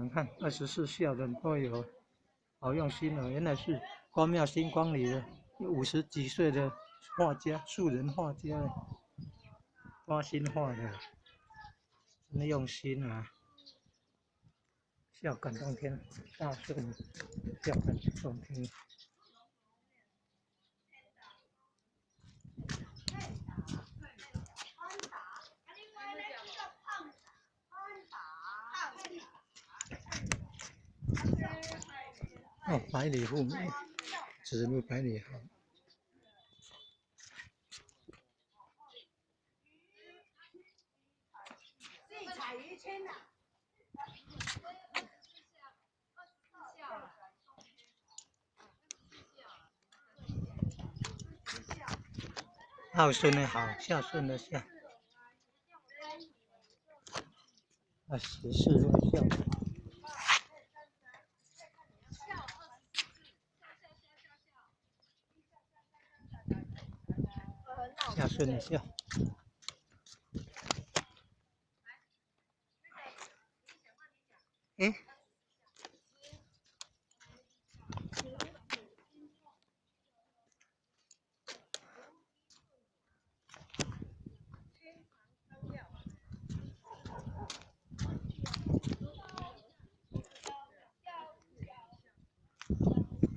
你看24孝的都有，好用心哦！原来是关庙星光里的50几岁的画家，素人画家，花心画的，真的用心啊！笑感动天，大顺，笑感动天。哦，百里护美，指路百里好。孝顺的好，孝顺的孝。14位孝。孝顺的孝。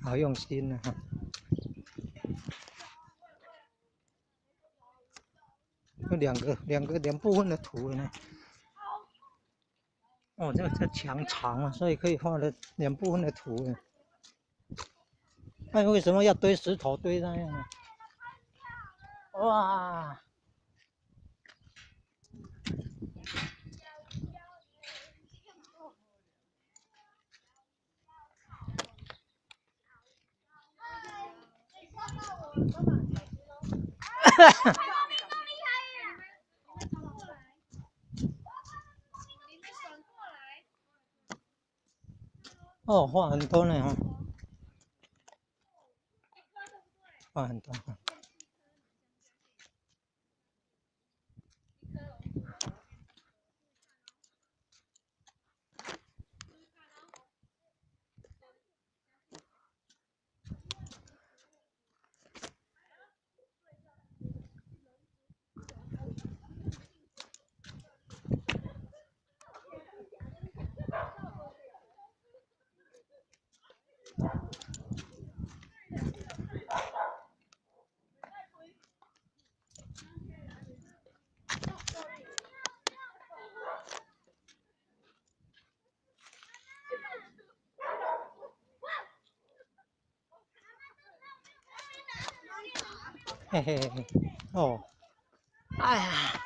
好用心啊！有两部分的图呢。哦，这墙长啊，所以可以画了2部分的图呢。那为什么要堆石头堆那样呢？哇！哦，画很多呢哈，画很多。嘿嘿嘿，哦，哎呀。